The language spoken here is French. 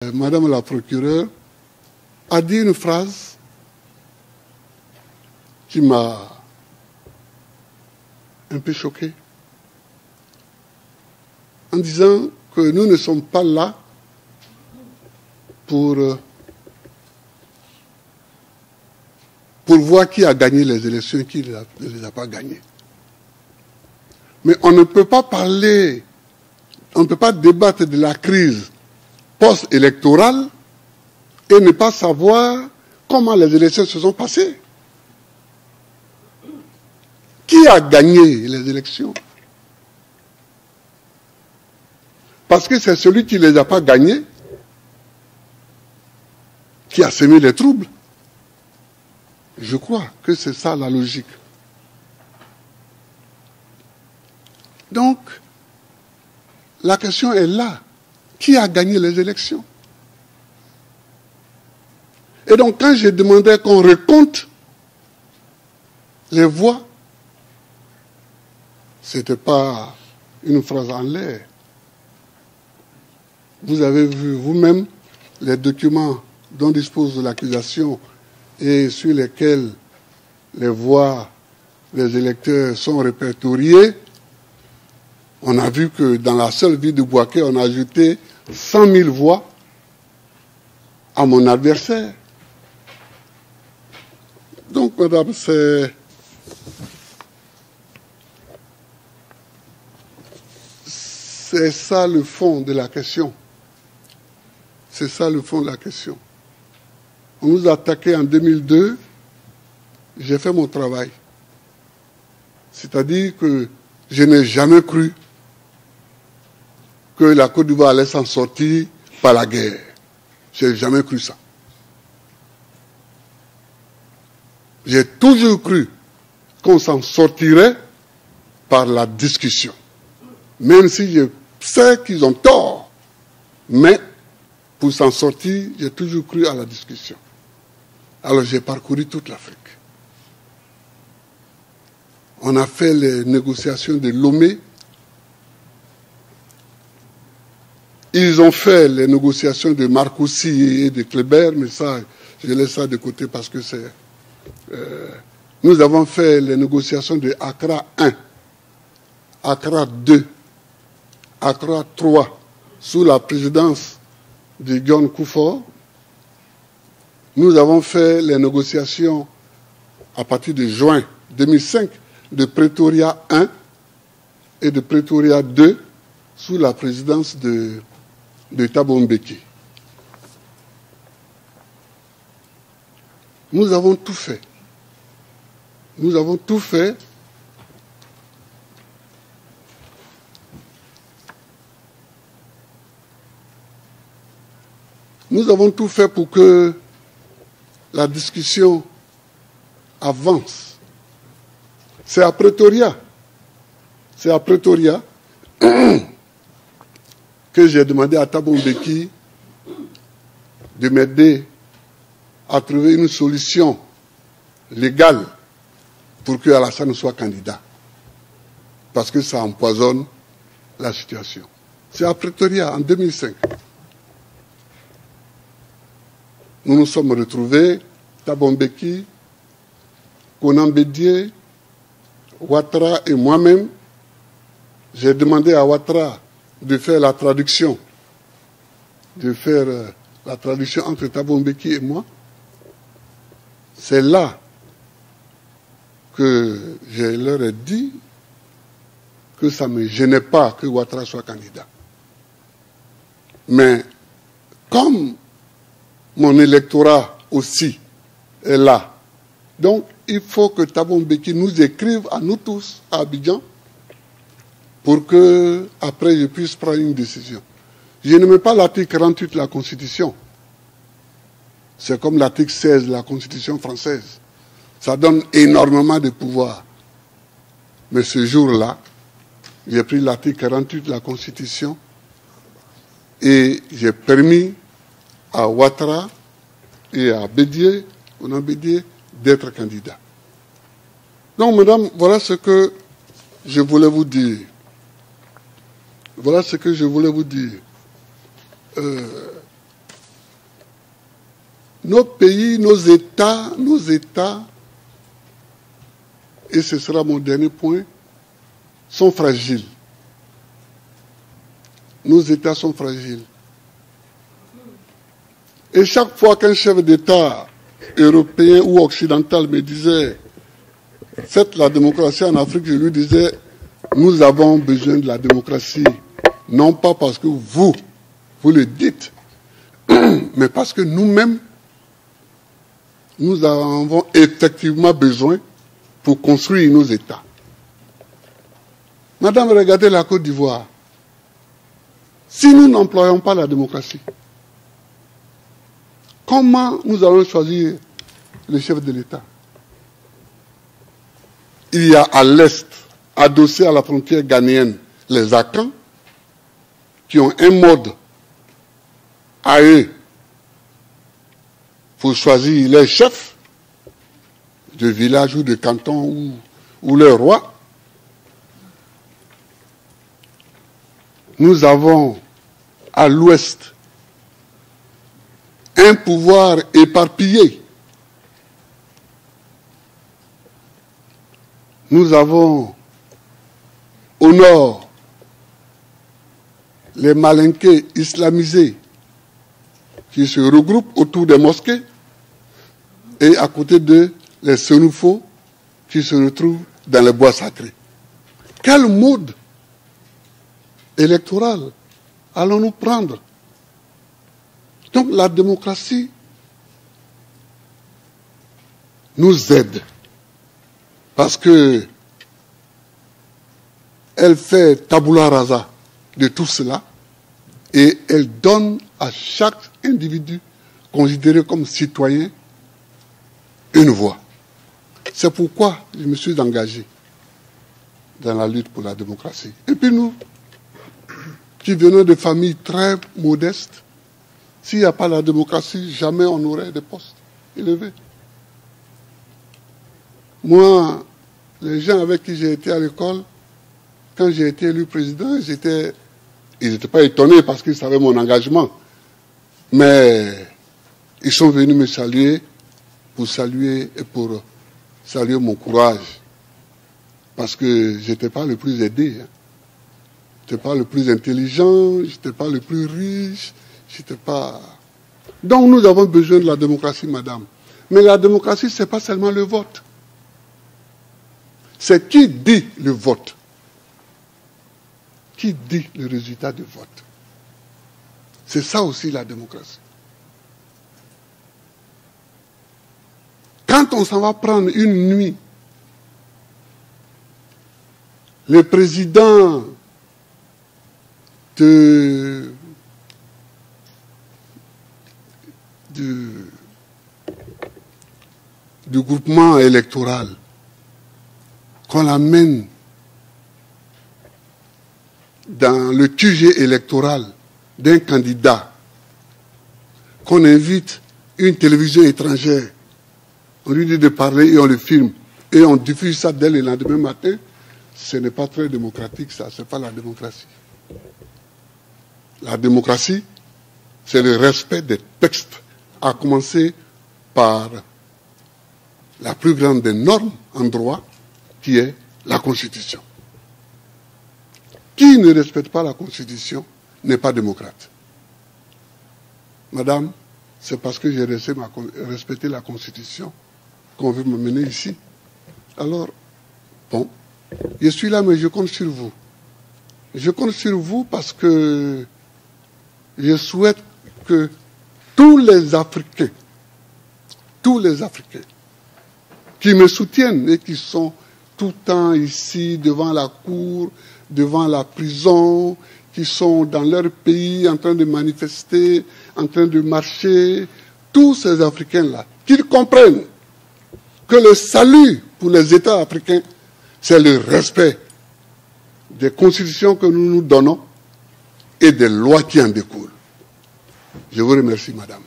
Madame la procureure a dit une phrase qui m'a un peu choqué, en disant que nous ne sommes pas là pour voir qui a gagné les élections et qui ne les a pas gagnées. Mais on ne peut pas parler, on ne peut pas débattre de la crise post-électorale et ne pas savoir comment les élections se sont passées. Qui a gagné les élections? Parce que c'est celui qui ne les a pas gagnées qui a semé les troubles. Je crois que c'est ça la logique. Donc, la question est là. Qui a gagné les élections? Et donc, quand j'ai demandé qu'on recompte les voix, ce n'était pas une phrase en l'air. Vous avez vu vous-même les documents dont dispose l'accusation et sur lesquels les voix des électeurs sont répertoriées. On a vu que dans la seule ville de Bouaké, on a ajouté 100 000 voix à mon adversaire. Donc, madame, c'est ça le fond de la question. C'est ça le fond de la question. On nous a attaqué en 2002, j'ai fait mon travail. C'est-à-dire que je n'ai jamais cru que la Côte d'Ivoire allait s'en sortir par la guerre. Je n'ai jamais cru ça. J'ai toujours cru qu'on s'en sortirait par la discussion. Même si je sais qu'ils ont tort. Mais pour s'en sortir, j'ai toujours cru à la discussion. Alors j'ai parcouru toute l'Afrique. On a fait les négociations de Lomé. Ils ont fait les négociations de Marcoussis et de Kléber, mais ça, je laisse ça de côté parce que c'est... nous avons fait les négociations de Accra 1, Accra 2, Accra 3, sous la présidence de John Kufuor. Nous avons fait les négociations à partir de juin 2005 de Pretoria 1 et de Pretoria 2 sous la présidence de Thabo Mbeki. Nous avons tout fait. Nous avons tout fait. Nous avons tout fait pour que la discussion avance. C'est à Pretoria. C'est à Pretoria que j'ai demandé à Thabo Mbeki de m'aider à trouver une solution légale pour que Alassane soit candidat. Parce que ça empoisonne la situation. C'est à Pretoria, en 2005. Nous nous sommes retrouvés, Thabo Mbeki, Konan Bédié, Ouattara et moi-même. J'ai demandé à Ouattara de faire la traduction, entre Thabo Mbeki et moi. C'est là que je leur ai dit que ça ne me gênait pas que Ouattara soit candidat. Mais comme mon électorat aussi est là, donc il faut que Thabo Mbeki nous écrive à nous tous, à Abidjan, pour que après je puisse prendre une décision. Je ne mets pas l'article 48 de la Constitution. C'est comme l'article 16 de la Constitution française. Ça donne énormément de pouvoir. Mais ce jour-là, j'ai pris l'article 48 de la Constitution et j'ai permis à Ouattara et à Bédié, d'être candidats. Donc, madame, voilà ce que je voulais vous dire. Voilà ce que je voulais vous dire. nos pays, nos États, et ce sera mon dernier point, sont fragiles. Nos États sont fragiles. Et chaque fois qu'un chef d'État européen ou occidental me disait « Faites la démocratie en Afrique », je lui disais « Nous avons besoin de la démocratie, non pas parce que vous le dites, mais parce que nous-mêmes, nous avons effectivement besoin pour construire nos États. » Madame, regardez la Côte d'Ivoire. Si nous n'employons pas la démocratie, comment nous allons choisir le chef de l'État? Il y a à l'est, adossé à la frontière ghanéenne, les Akans, qui ont un mode à eux pour choisir les chefs de village ou de canton ou leur roi. Nous avons à l'ouest un pouvoir éparpillé. Nous avons au nord les Malinqués islamisés qui se regroupent autour des mosquées et à côté d'eux les Sénoufos qui se retrouvent dans les bois sacrés. Quel mode électoral allons-nous prendre? Donc la démocratie nous aide parce que elle fait tabula rasa de tout cela et elle donne à chaque individu considéré comme citoyen une voix. C'est pourquoi je me suis engagé dans la lutte pour la démocratie. Et puis nous, qui venons de familles très modestes, s'il n'y a pas la démocratie, jamais on aurait des postes élevés. Moi, les gens avec qui j'ai été à l'école, quand j'ai été élu président, ils n'étaient pas étonnés parce qu'ils savaient mon engagement. Mais ils sont venus me saluer pour saluer mon courage. Parce que je n'étais pas le plus aidé. Je n'étais pas le plus intelligent, je n'étais pas le plus riche, j'étais pas... Donc nous avons besoin de la démocratie, madame. Mais la démocratie, ce n'est pas seulement le vote. C'est qui dit le vote. Qui dit le résultat du vote. C'est ça aussi la démocratie. Quand on s'en va prendre une nuit, le président du groupement électoral, qu'on l'amène dans le QG électoral d'un candidat, qu'on invite une télévision étrangère, on lui dit de parler et on le filme, et on diffuse ça dès le lendemain matin, ce n'est pas très démocratique ça, ce n'est pas la démocratie. La démocratie, c'est le respect des textes, à commencer par la plus grande des normes en droit, qui est la Constitution. Qui ne respecte pas la Constitution n'est pas démocrate. Madame, c'est parce que j'ai respecté la Constitution qu'on veut me mener ici. Alors, bon, je suis là, mais je compte sur vous. Je compte sur vous parce que je souhaite que tous les Africains qui me soutiennent et qui sont tout le temps ici, devant la cour, devant la prison, qui sont dans leur pays en train de manifester, en train de marcher, tous ces Africains-là, qu'ils comprennent que le salut pour les États africains, c'est le respect des constitutions que nous nous donnons et des lois qui en découlent. Je vous remercie, madame.